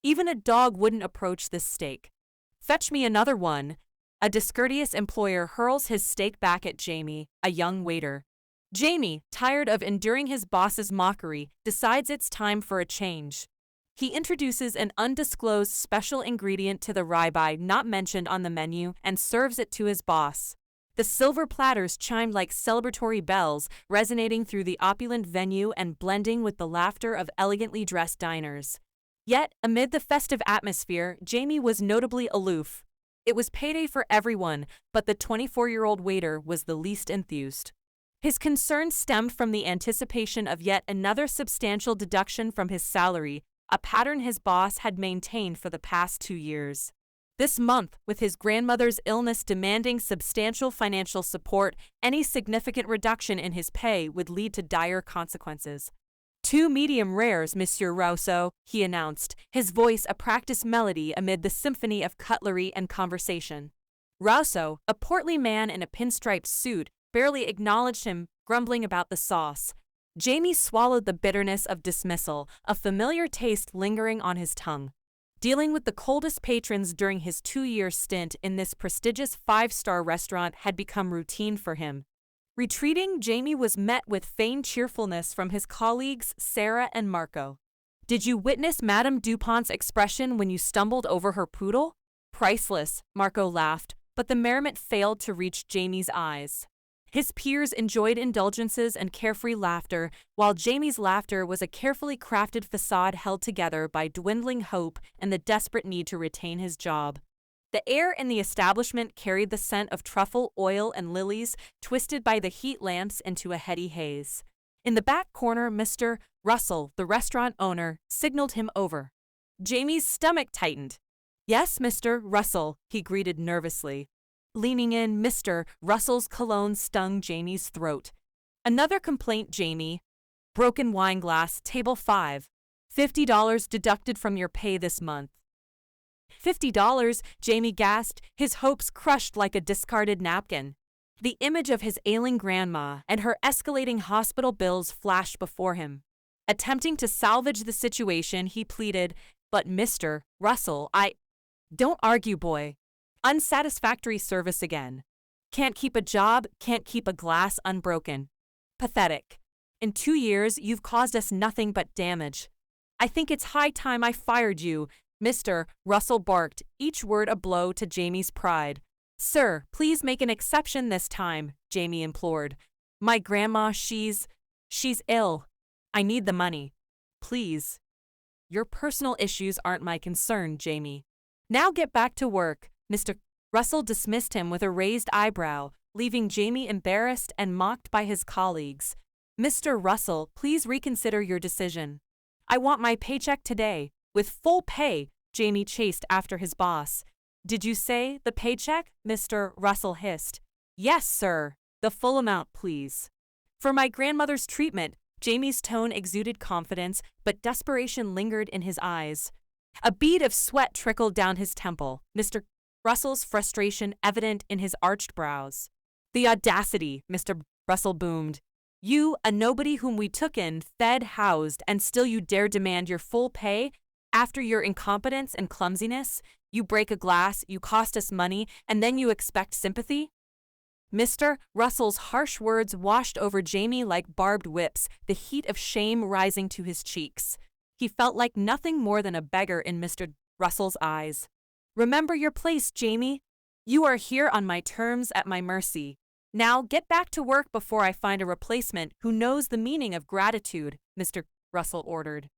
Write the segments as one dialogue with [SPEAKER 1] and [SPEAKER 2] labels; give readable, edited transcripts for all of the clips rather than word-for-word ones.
[SPEAKER 1] Even a dog wouldn't approach this steak. Fetch me another one. A discourteous employer hurls his steak back at Jamie, a young waiter. Jamie, tired of enduring his boss's mockery, decides it's time for a change. He introduces an undisclosed special ingredient to the ribeye not mentioned on the menu and serves it to his boss. The silver platters chimed like celebratory bells, resonating through the opulent venue and blending with the laughter of elegantly dressed diners. Yet, amid the festive atmosphere, Jamie was notably aloof. It was payday for everyone, but the 24-year-old waiter was the least enthused. His concern stemmed from the anticipation of yet another substantial deduction from his salary, a pattern his boss had maintained for the past 2 years. This month, with his grandmother's illness demanding substantial financial support, any significant reduction in his pay would lead to dire consequences. 2 medium rares, Monsieur Rousseau, he announced, his voice a practiced melody amid the symphony of cutlery and conversation. Rousseau, a portly man in a pinstriped suit, barely acknowledged him, grumbling about the sauce. Jamie swallowed the bitterness of dismissal, a familiar taste lingering on his tongue. Dealing with the coldest patrons during his 2-year stint in this prestigious 5-star restaurant had become routine for him. Retreating, Jamie was met with feigned cheerfulness from his colleagues Sarah and Marco. Did you witness Madame Dupont's expression when you stumbled over her poodle? Priceless, Marco laughed, but the merriment failed to reach Jamie's eyes. His peers enjoyed indulgences and carefree laughter, while Jamie's laughter was a carefully crafted facade held together by dwindling hope and the desperate need to retain his job. The air in the establishment carried the scent of truffle, oil, and lilies, twisted by the heat lamps into a heady haze. In the back corner, Mr. Russell, the restaurant owner, signaled him over. Jamie's stomach tightened. "Yes, Mr. Russell," he greeted nervously. Leaning in, Mr. Russell's cologne stung Jamie's throat. "Another complaint, Jamie. Broken wine glass, table 5. $50 deducted from your pay this month." $50, Jamie gasped, his hopes crushed like a discarded napkin. The image of his ailing grandma and her escalating hospital bills flashed before him. Attempting to salvage the situation, he pleaded, "But Mr. Russell, Don't argue, boy. Unsatisfactory service again. Can't keep a job, can't keep a glass unbroken. Pathetic. In 2 years, you've caused us nothing but damage. I think it's high time I fired you," Mr. Russell barked, each word a blow to Jamie's pride. "Sir, please make an exception this time," Jamie implored. "My grandma, she's ill. I need the money. Please." "Your personal issues aren't my concern, Jamie. Now get back to work." Mr. Russell dismissed him with a raised eyebrow, leaving Jamie embarrassed and mocked by his colleagues. "Mr. Russell, please reconsider your decision. I want my paycheck today, with full pay," Jamie chased after his boss. "Did you say the paycheck?" Mr. Russell hissed. "Yes, sir. The full amount, please." "For my grandmother's treatment," Jamie's tone exuded confidence, but desperation lingered in his eyes. A bead of sweat trickled down his temple, Mr. Russell's frustration evident in his arched brows. "The audacity," Mr. Russell boomed. "You, a nobody whom we took in, fed, housed, and still you dare demand your full pay? After your incompetence and clumsiness, you break a glass, you cost us money, and then you expect sympathy?" Mr. Russell's harsh words washed over Jamie like barbed whips, the heat of shame rising to his cheeks. He felt like nothing more than a beggar in Mr. Russell's eyes. "Remember your place, Jamie. You are here on my terms, at my mercy. Now get back to work before I find a replacement who knows the meaning of gratitude," Mr. Russell ordered.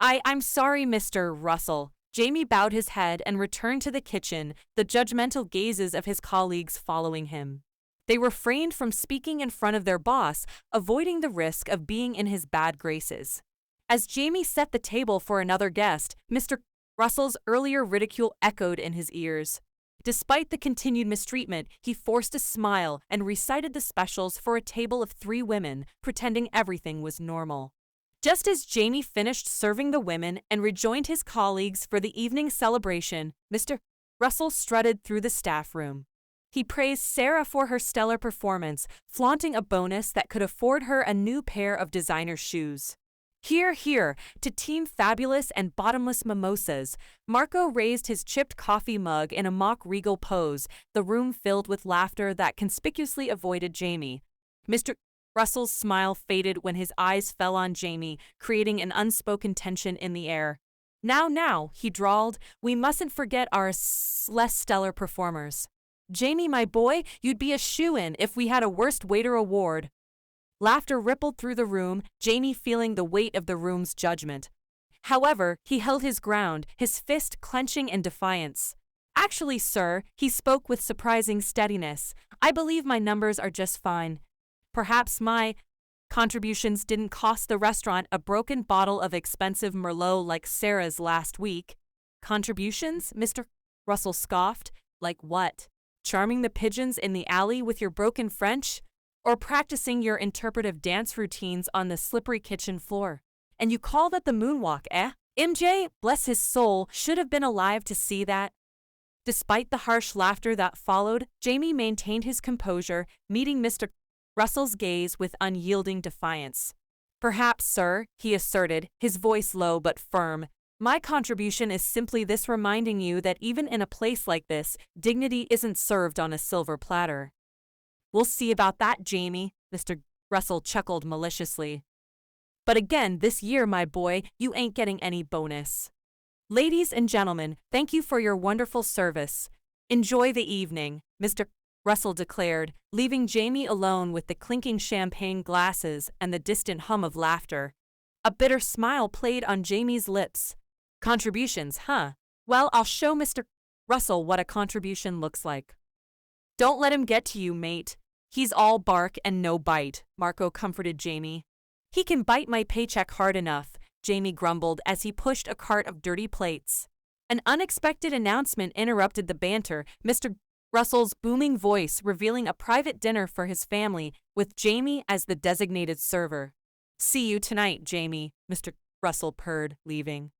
[SPEAKER 1] I'm sorry, Mr. Russell." Jamie bowed his head and returned to the kitchen, the judgmental gazes of his colleagues following him. They refrained from speaking in front of their boss, avoiding the risk of being in his bad graces. As Jamie set the table for another guest, Mr. Russell's earlier ridicule echoed in his ears. Despite the continued mistreatment, he forced a smile and recited the specials for a table of 3 women, pretending everything was normal. Just as Jamie finished serving the women and rejoined his colleagues for the evening celebration, Mr. Russell strutted through the staff room. He praised Sarah for her stellar performance, flaunting a bonus that could afford her a new pair of designer shoes. Here, here, to Team Fabulous and Bottomless Mimosas. Marco raised his chipped coffee mug in a mock regal pose, the room filled with laughter that conspicuously avoided Jamie. Mr. Russell's smile faded when his eyes fell on Jamie, creating an unspoken tension in the air. Now, he drawled, we mustn't forget our less stellar performers. Jamie, my boy, you'd be a shoo-in if we had a Worst Waiter award. Laughter rippled through the room, Jamie feeling the weight of the room's judgment. However, he held his ground, his fist clenching in defiance. Actually, sir, he spoke with surprising steadiness, I believe my numbers are just fine. Perhaps my contributions didn't cost the restaurant a broken bottle of expensive Merlot like Sarah's last week. Contributions? Mr. Russell scoffed. Like what? Charming the pigeons in the alley with your broken French? Or practicing your interpretive dance routines on the slippery kitchen floor? And you call that the moonwalk, eh? MJ, bless his soul, should have been alive to see that. Despite the harsh laughter that followed, Jamie maintained his composure, meeting Mr. Russell's gaze with unyielding defiance. Perhaps, sir, he asserted, his voice low but firm, my contribution is simply this, reminding you that even in a place like this, dignity isn't served on a silver platter. We'll see about that, Jamie, Mr. Russell chuckled maliciously. But again, this year, my boy, you ain't getting any bonus. Ladies and gentlemen, thank you for your wonderful service. Enjoy the evening, Mr. Russell declared, leaving Jamie alone with the clinking champagne glasses and the distant hum of laughter. A bitter smile played on Jamie's lips. Contributions, huh? Well, I'll show Mr. Russell what a contribution looks like. Don't let him get to you, mate. He's all bark and no bite, Marco comforted Jamie. He can bite my paycheck hard enough, Jamie grumbled as he pushed a cart of dirty plates. An unexpected announcement interrupted the banter, Mr. Russell's booming voice revealing a private dinner for his family with Jamie as the designated server. See you tonight, Jamie, Mr. Russell purred, leaving.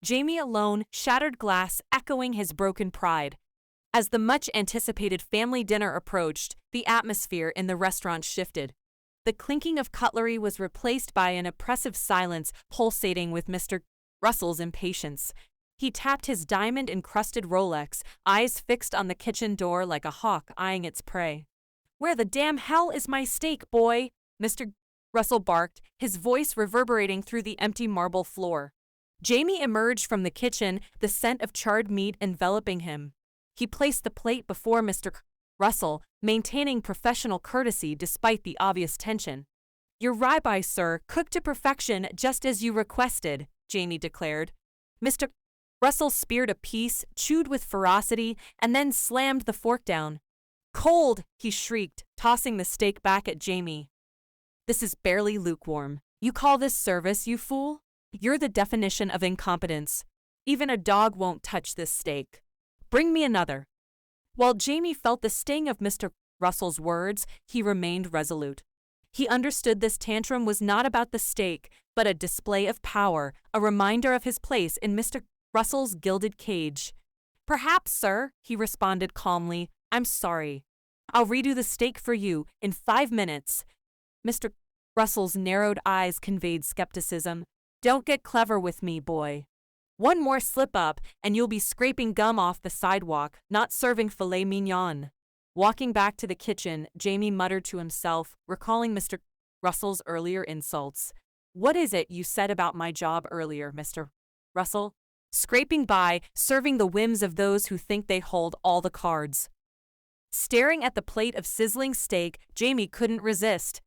[SPEAKER 1] Jamie alone, shattered glass echoing his broken pride. As the much-anticipated family dinner approached, the atmosphere in the restaurant shifted. The clinking of cutlery was replaced by an oppressive silence pulsating with Mr. Russell's impatience. He tapped his diamond-encrusted Rolex, eyes fixed on the kitchen door like a hawk eyeing its prey. Where the damn hell is my steak, boy? Mr. Russell barked, his voice reverberating through the empty marble floor. Jamie emerged from the kitchen, the scent of charred meat enveloping him. He placed the plate before Mr. Russell, maintaining professional courtesy despite the obvious tension. Your ribeye, sir, cooked to perfection just as you requested, Jamie declared. Mr. Russell speared a piece, chewed with ferocity, and then slammed the fork down. Cold, he shrieked, tossing the steak back at Jamie. This is barely lukewarm. You call this service, you fool? You're the definition of incompetence. Even a dog won't touch this steak. Bring me another. While Jamie felt the sting of Mr. Russell's words, he remained resolute. He understood this tantrum was not about the steak, but a display of power, a reminder of his place in Mr. Russell's gilded cage. Perhaps, sir, he responded calmly. I'm sorry. I'll redo the steak for you in 5 minutes. Mr. Russell's narrowed eyes conveyed skepticism. Don't get clever with me, boy. One more slip-up, and you'll be scraping gum off the sidewalk, not serving filet mignon. Walking back to the kitchen, Jamie muttered to himself, recalling Mr. Russell's earlier insults. What is it you said about my job earlier, Mr. Russell? Scraping by, serving the whims of those who think they hold all the cards. Staring at the plate of sizzling steak, Jamie couldn't resist.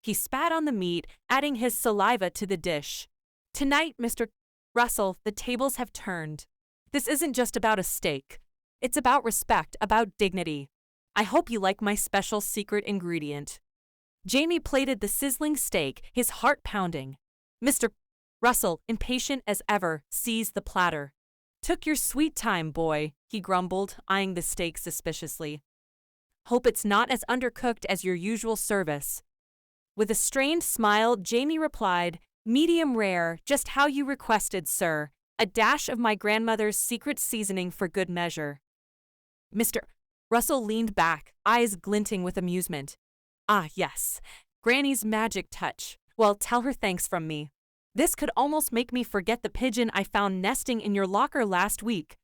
[SPEAKER 1] He spat on the meat, adding his saliva to the dish. Tonight, Mr. Russell, the tables have turned. This isn't just about a steak. It's about respect, about dignity. I hope you like my special secret ingredient. Jamie plated the sizzling steak, his heart pounding. Mr. Russell, impatient as ever, seized the platter. Took your sweet time, boy, he grumbled, eyeing the steak suspiciously. Hope it's not as undercooked as your usual service. With a strained smile, Jamie replied, medium rare, just how you requested, sir. A dash of my grandmother's secret seasoning for good measure. Mr. Russell leaned back, eyes glinting with amusement. Ah, yes. Granny's magic touch. Well, tell her thanks from me. This could almost make me forget the pigeon I found nesting in your locker last week.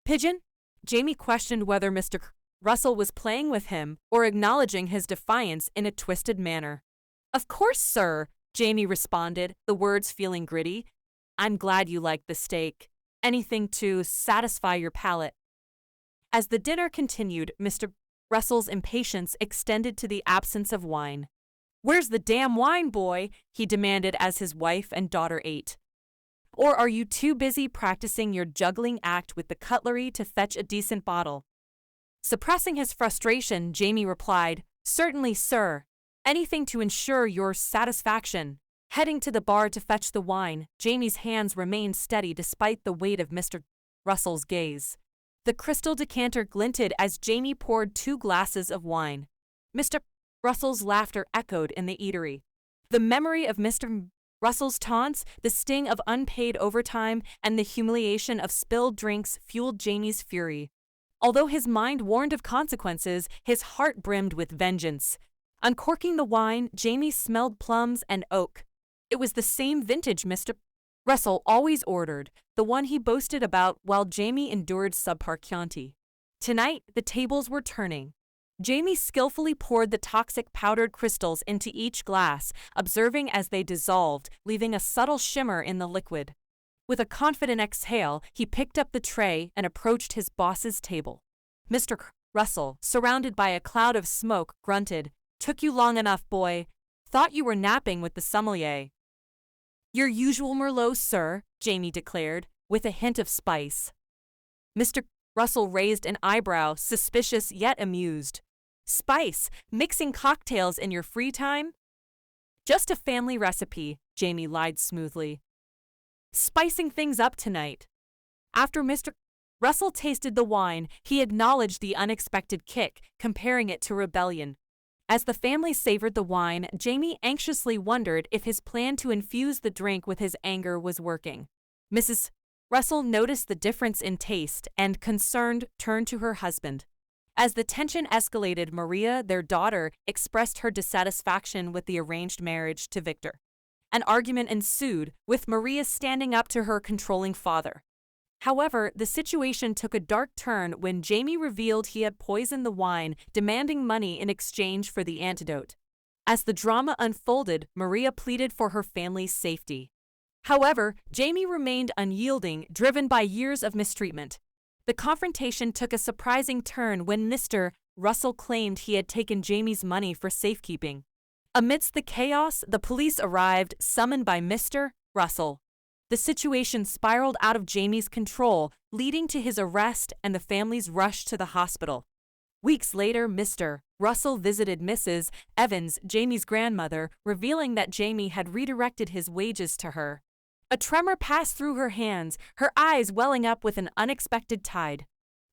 [SPEAKER 1] Pigeon? Jamie questioned whether Mr. Russell was playing with him or acknowledging his defiance in a twisted manner. Of course, sir, Jamie responded, the words feeling gritty. I'm glad you like the steak. Anything to satisfy your palate. As the dinner continued, Mr. Russell's impatience extended to the absence of wine. Where's the damn wine, boy? He demanded as his wife and daughter ate. Or are you too busy practicing your juggling act with the cutlery to fetch a decent bottle? Suppressing his frustration, Jamie replied, Certainly, sir. Anything to ensure your satisfaction. Heading to the bar to fetch the wine, Jamie's hands remained steady despite the weight of Mr. Russell's gaze. The crystal decanter glinted as Jamie poured 2 glasses of wine. Mr. Russell's laughter echoed in the eatery. The memory of Mr. Russell's taunts, the sting of unpaid overtime, and the humiliation of spilled drinks fueled Jamie's fury. Although his mind warned of consequences, his heart brimmed with vengeance. Uncorking the wine, Jamie smelled plums and oak. It was the same vintage Mr. Russell always ordered, the one he boasted about while Jamie endured subpar Chianti. Tonight, the tables were turning. Jamie skillfully poured the toxic powdered crystals into each glass, observing as they dissolved, leaving a subtle shimmer in the liquid. With a confident exhale, he picked up the tray and approached his boss's table. Mr. Russell, surrounded by a cloud of smoke, grunted, Took you long enough, boy. Thought you were napping with the sommelier. Your usual Merlot, sir, Jamie declared, with a hint of spice. Mr. Russell raised an eyebrow, suspicious yet amused. Spice, mixing cocktails in your free time? Just a family recipe, Jamie lied smoothly. Spicing things up tonight. After Mr. Russell tasted the wine, he acknowledged the unexpected kick, comparing it to rebellion. As the family savored the wine, Jamie anxiously wondered if his plan to infuse the drink with his anger was working. Mrs. Russell noticed the difference in taste and, concerned, turned to her husband. As the tension escalated, Maria, their daughter, expressed her dissatisfaction with the arranged marriage to Victor. An argument ensued, with Maria standing up to her controlling father. However, the situation took a dark turn when Jamie revealed he had poisoned the wine, demanding money in exchange for the antidote. As the drama unfolded, Maria pleaded for her family's safety. However, Jamie remained unyielding, driven by years of mistreatment. The confrontation took a surprising turn when Mr. Russell claimed he had taken Jamie's money for safekeeping. Amidst the chaos, the police arrived, summoned by Mr. Russell. The situation spiraled out of Jamie's control, leading to his arrest and the family's rush to the hospital. Weeks later, Mr. Russell visited Mrs. Evans, Jamie's grandmother, revealing that Jamie had redirected his wages to her. A tremor passed through her hands, her eyes welling up with an unexpected tide.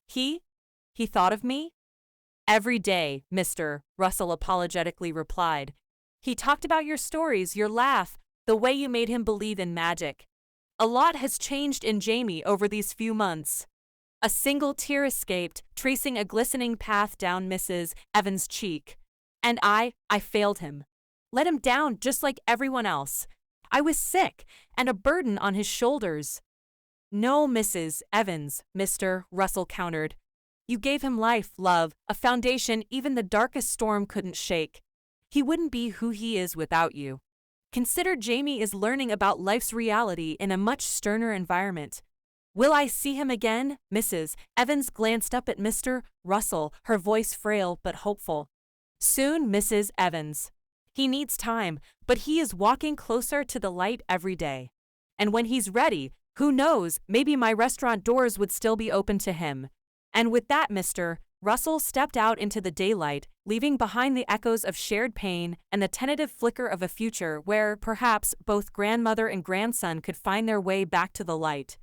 [SPEAKER 1] He thought of me? Every day, Mr. Russell apologetically replied. He talked about your stories, your laugh, the way you made him believe in magic. A lot has changed in Jamie over these few months. A single tear escaped, tracing a glistening path down Mrs. Evans' cheek. And I failed him. Let him down just like everyone else. I was sick and a burden on his shoulders. No, Mrs. Evans, Mr. Russell countered. You gave him life, love, a foundation even the darkest storm couldn't shake. He wouldn't be who he is without you. Consider Jamie is learning about life's reality in a much sterner environment. Will I see him again? Mrs. Evans glanced up at Mr. Russell, her voice frail but hopeful. Soon, Mrs. Evans. He needs time, but he is walking closer to the light every day. And when he's ready, who knows, maybe my restaurant doors would still be open to him. And with that, Mr. Russell stepped out into the daylight, leaving behind the echoes of shared pain and the tentative flicker of a future where, perhaps, both grandmother and grandson could find their way back to the light.